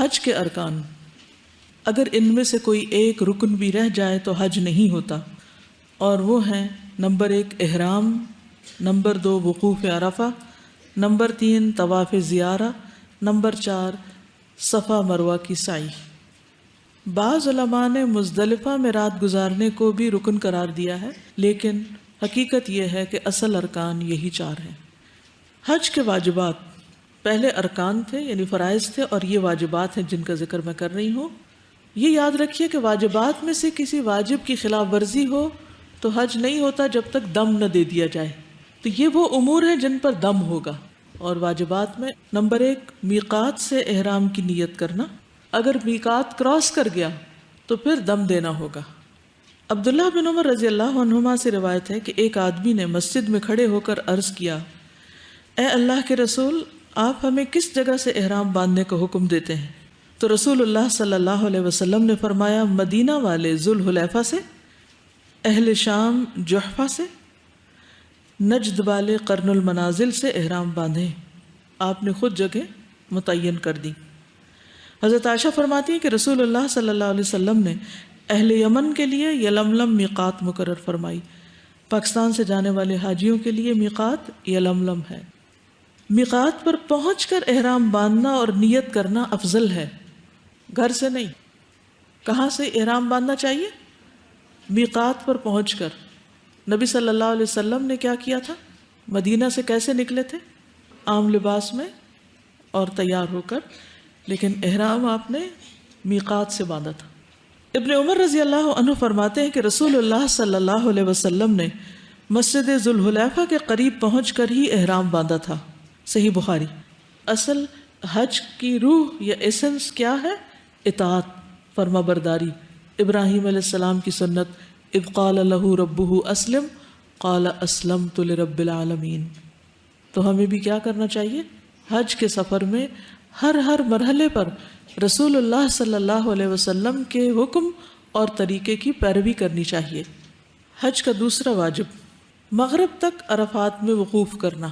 حج کے ارکان، اگر ان میں سے کوئی ایک رکن بھی رہ جائے تو حج نہیں ہوتا، اور وہ ہیں: نمبر 1 احرام، نمبر 2 وقوف عرفہ، نمبر 3 طواف زیارہ، نمبر 4 صفا مروہ کی سعی۔ بعض علماء نے مزدلفہ میں رات گزارنے کو بھی رکن قرار دیا ہے، لیکن حقیقت یہ ہے کہ اصل ارکان یہی 4 ہیں۔ حج کے واجبات پہلے ارکان تھے یعنی فرائض تھے، اور یہ واجبات ہیں جن کا ذکر میں کر رہی ہوں۔ یہ یاد رکھیے کہ واجبات میں سے کسی واجب کی خلاف ورزی ہو تو حج نہیں ہوتا جب تک دم نہ دے دیا جائے۔ تو یہ وہ امور ہیں جن پر دم ہوگا۔ اور واجبات میں نمبر 1 میقات سے احرام کی نیت کرنا، اگر میقات کراس کر گیا تو پھر دم دینا ہوگا۔ عبداللہ بن عمر رضی اللہ عنہما سے روایت ہے کہ ایک آدمی نے مسجد میں کھڑے ہو کر عرض کیا: اے اللہ کے رسول، آپ ہمیں کس جگہ سے احرام باندھنے کا حکم دیتے ہیں؟ تو رسول اللہ صلی اللہ علیہ وسلم نے فرمایا: مدینہ والے ذوالحلیفہ سے، اہل شام جحفہ سے، نجد والے قرن المنازل سے احرام باندھیں۔ آپ نے خود جگہ متعین کر دی۔ حضرت عائشہ فرماتی ہیں کہ رسول اللہ صلی اللہ علیہ وسلم نے اہل یمن کے لیے یلملم میقات مقرر فرمائی۔ پاکستان سے جانے والے حاجیوں کے لیے میقات یلملم ہے۔ میقات پر پہنچ کر احرام باندھنا اور نیت کرنا افضل ہے، گھر سے نہیں۔ کہاں سے احرام باندھنا چاہیے؟ میقات پر پہنچ کر۔ نبی صلی اللہ علیہ وسلم نے کیا کیا تھا؟ مدینہ سے کیسے نکلے تھے؟ عام لباس میں اور تیار ہو کر، لیکن احرام آپ نے میقات سے باندھا تھا۔ ابن عمر رضی اللہ عنہ فرماتے ہیں کہ رسول اللہ صلی اللہ علیہ وسلم نے مسجد ذوالحلیفہ کے قریب پہنچ کر ہی احرام باندھا تھا۔ صحیح بخاری۔ اصل حج کی روح یا ایسنس کیا ہے؟ اطاعت، فرما برداری۔ ابراہیم علیہ السلام کی سنت: اذ قال له ربه اسلم قال اسلمت لرب العالمین۔ تو ہمیں بھی کیا کرنا چاہیے؟ حج کے سفر میں ہر مرحلے پر رسول اللہ صلی اللہ علیہ وسلم کے حکم اور طریقے کی پیروی کرنی چاہیے۔ حج کا دوسرا واجب مغرب تک عرفات میں وقوف کرنا۔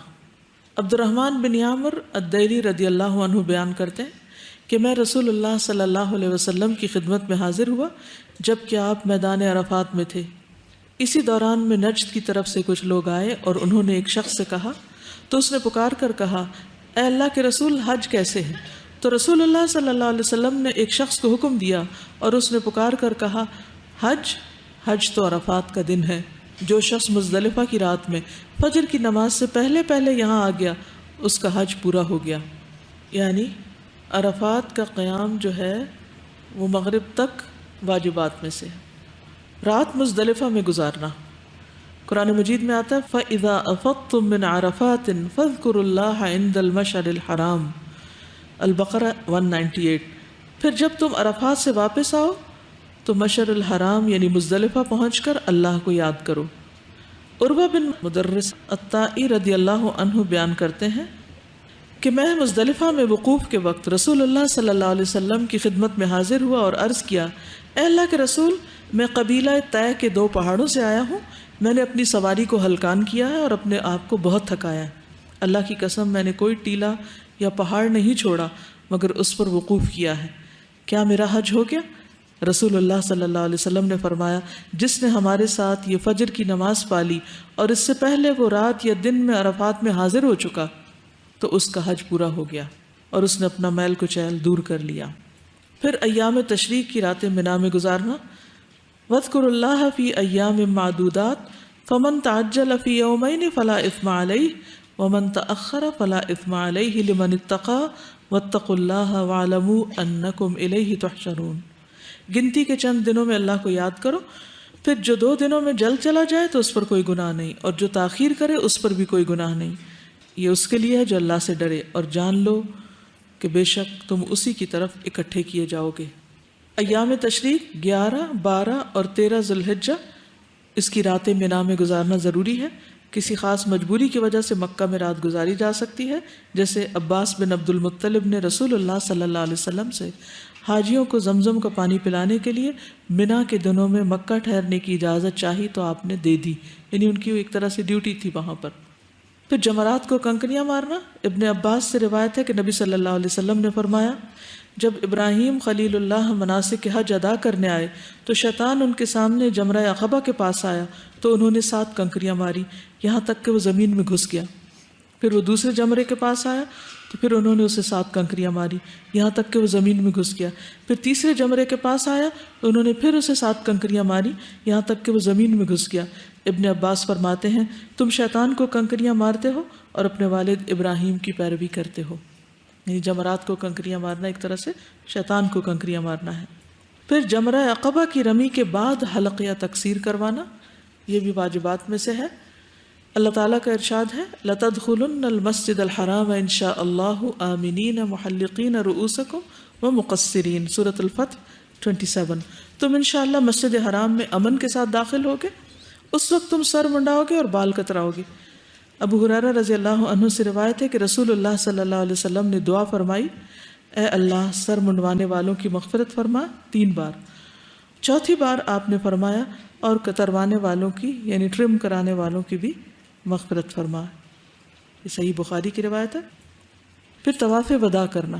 عبد الرحمن بن عامر الدیلی رضی اللہ عنہ بیان کرتے ہیں کہ میں رسول اللہ صلی اللہ علیہ وسلم کی خدمت میں حاضر ہوا جب کہ آپ میدان عرفات میں تھے۔ اسی دوران میں نجد کی طرف سے کچھ لوگ آئے اور انہوں نے ایک شخص سے کہا، تو اس نے پکار کر کہا: اے اللہ کے رسول، حج کیسے ہے؟ تو رسول اللہ صلی اللہ علیہ وسلم نے ایک شخص کو حکم دیا اور اس نے پکار کر کہا: حج تو عرفات کا دن ہے۔ جو شخص مزدلفہ کی رات میں فجر کی نماز سے پہلے یہاں آ گیا اس کا حج پورا ہو گیا۔ یعنی عرفات کا قیام جو ہے وہ مغرب تک واجبات میں سے ہے۔ رات مزدلفہ میں گزارنا، قرآن مجید میں آتا ہے فَإِذَا أَفَضْتُم مِّنْ عَرَفَاتٍ فَاذْكُرُوا اللَّهَ عِندَ الْمَشْعَرِ الْحَرَامِ، البقرہ 198۔ پھر جب تم عرفات سے واپس آؤ تو مشعر الحرام یعنی مزدلفہ پہنچ کر اللہ کو یاد کرو۔ عروہ بن مدرس الطائی رضی اللہ عنہ بیان کرتے ہیں کہ میں مزدلفہ میں وقوف کے وقت رسول اللہ صلی اللہ علیہ وسلم کی خدمت میں حاضر ہوا اور عرض کیا: اے اللہ کے رسول، میں قبیلہ طے کے 2 پہاڑوں سے آیا ہوں۔ میں نے اپنی سواری کو ہلکان کیا ہے اور اپنے آپ کو بہت تھکایا ہے۔ اللہ کی قسم میں نے کوئی ٹیلا یا پہاڑ نہیں چھوڑا مگر اس پر وقوف کیا ہے۔ کیا میرا حج ہو گیا؟ رسول اللہ صلی اللہ علیہ وسلم نے فرمایا: جس نے ہمارے ساتھ یہ فجر کی نماز پالی اور اس سے پہلے وہ رات یا دن میں عرفات میں حاضر ہو چکا تو اس کا حج پورا ہو گیا اور اس نے اپنا میل کچیل دور کر لیا۔ پھر ایام تشریق کی راتیں منا میں گزارنا۔ وَاذْكُرُوا اللَّهَ فِي أَيَّامٍ مَّعْدُودَاتٍ فَمَن تَعَجَّلَ فِي يَوْمَيْنِ فَلَا إِثْمَ عَلَيْهِ وَمَن تَأَخَّرَ فَلَا إِثْمَ عَلَيْهِ لِمَنِ اتَّقَىٰ وَاتَّقُوا اللَّهَ وَاعْلَمُوا أَنَّكُمْ إِلَيْهِ تُحْشَرُونَ۔ گنتی کے چند دنوں میں اللہ کو یاد کرو، پھر جو 2 دنوں میں جلد چلا جائے تو اس پر کوئی گناہ نہیں، اور جو تاخیر کرے اس پر بھی کوئی گناہ نہیں۔ یہ اس کے لیے ہے جو اللہ سے ڈرے، اور جان لو کہ بے شک تم اسی کی طرف اکٹھے کیے جاؤ گے۔ ایام تشریق 11، 12 اور 13 ذوالحجہ اس کی راتیں مینا میں گزارنا ضروری ہے۔ کسی خاص مجبوری کی وجہ سے مکہ میں رات گزاری جا سکتی ہے، جیسے عباس بن عبد المطلب نے رسول اللہ صلی اللہ علیہ وسلم سے حاجیوں کو زمزم کا پانی پلانے کے لیے مینا کے دنوں میں مکہ ٹھہرنے کی اجازت چاہی تو آپ نے دے دی، یعنی ان کی ایک طرح سے ڈیوٹی تھی وہاں پر۔ پھر جمرات کو کنکریاں مارنا۔ ابن عباس سے روایت ہے کہ نبی صلی اللہ علیہ وسلم نے فرمایا: جب ابراہیم خلیل اللہ مناسک کے حج ادا کرنے آئے تو شیطان ان کے سامنے جمرہ عقبہ کے پاس آیا تو انہوں نے 7 کنکریاں ماری یہاں تک کہ وہ زمین میں گھس گیا۔ پھر وہ دوسرے جمرے کے پاس آیا تو پھر انہوں نے اسے 7 کنکریاں ماری یہاں تک کہ وہ زمین میں گھس گیا۔ پھر تیسرے جمرے کے پاس آیا تو انہوں نے پھر اسے 7 کنکریاں ماری یہاں تک کہ وہ زمین میں گھس گیا۔ ابن عباس فرماتے ہیں تم شیطان کو کنکریاں مارتے ہو اور اپنے والد ابراہیم کی پیروی کرتے ہو، یعنی جمرات کو کنکریاں مارنا ایک طرح سے شیطان کو کنکریاں مارنا ہے۔ پھر جمرہ عقبہ کی رمی کے بعد حلق یا تقصیر کروانا، یہ بھی واجبات میں سے ہے۔ اللہ تعالیٰ کا ارشاد ہے لَتَدْخُلُنَّ الْمَسْجِدَ الْحَرَامَ إِنْ شَاءَ اللَّهُ آمِنِينَ مُحَلِّقِينَ رُؤُوسَكُمْ وَمُقَصِّرِينَ سورۃ الفتح 27۔ تم انشاءاللہ مسجد حرام میں امن کے ساتھ داخل ہوگے، اس وقت تم سر منڈاؤ گے اور بال کتراؤ گے۔ ابو ہریرہ رضی اللہ عنہ سے روایت ہے کہ رسول اللہ صلی اللہ علیہ وسلم نے دعا فرمائی اے اللہ سر منڈوانے والوں کی مغفرت فرما 3 بار۔ چوتھی بار آپ نے فرمایا اور کتروانے والوں کی یعنی ٹرم کرانے والوں کی بھی مغفرت فرما۔ یہ صحیح بخاری کی روایت ہے۔ پھر طواف وداع کرنا،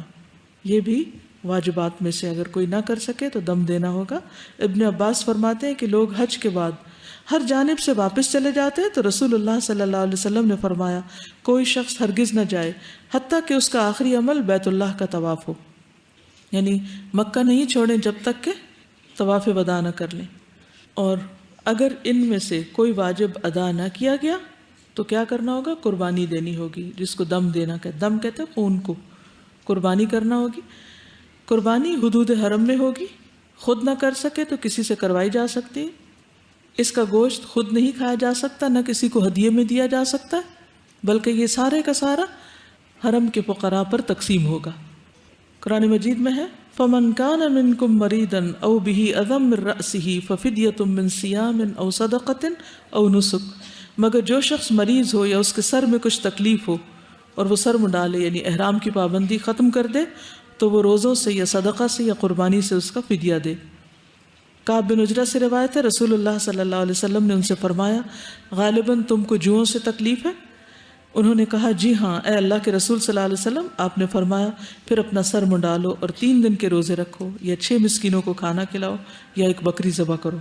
یہ بھی واجبات میں سے، اگر کوئی نہ کر سکے تو دم دینا ہوگا۔ ابن عباس فرماتے ہیں کہ لوگ حج کے بعد ہر جانب سے واپس چلے جاتے ہیں تو رسول اللہ صلی اللہ علیہ وسلم نے فرمایا کوئی شخص ہرگز نہ جائے حتیٰ کہ اس کا آخری عمل بیت اللہ کا طواف ہو، یعنی مکہ نہیں چھوڑیں جب تک کہ طواف وداع نہ کر لیں۔ اور اگر ان میں سے کوئی واجب ادا نہ کیا گیا تو کیا کرنا ہوگا؟ قربانی دینی ہوگی، جس کو دم دینا کہتے، دم کہتے ہیں خون کو، قربانی کرنا ہوگی۔ قربانی حدود حرم میں ہوگی، خود نہ کر سکے تو کسی سے کروائی جا سکتی ہے۔ اس کا گوشت خود نہیں کھایا جا سکتا، نہ کسی کو ہدیے میں دیا جا سکتا، بلکہ یہ سارے کا سارا حرم کے فقراء پر تقسیم ہوگا۔ قرآن مجید میں ہے فَمَنْ كَانَ مِنْكُمْ مَرِيضًا أَوْ بِهِ أَذًى مِّن رَأْسِهِ فَفِدْيَةٌ مِّن صِيَامٍ أَوْ صَدَقَةٍ أَوْ نُسُكٍ، مگر جو شخص مریض ہو یا اس کے سر میں کچھ تکلیف ہو اور وہ سر منڈا لے یعنی احرام کی پابندی ختم کر دے تو وہ روزوں سے یا صدقہ سے یا قربانی سے اس کا فدیہ دے۔ کعب بن عجرہ سے روایت ہے رسول اللہ صلی اللہ علیہ وسلم نے ان سے فرمایا غالباً تم کو جوؤں سے تکلیف ہے؟ انہوں نے کہا جی ہاں اے اللہ کے رسول صلی اللہ علیہ وسلم۔ آپ نے فرمایا پھر اپنا سر منڈا لو اور 3 دن کے روزے رکھو یا 6 مسکینوں کو کھانا کھلاؤ یا ایک بکری ذبح کرو۔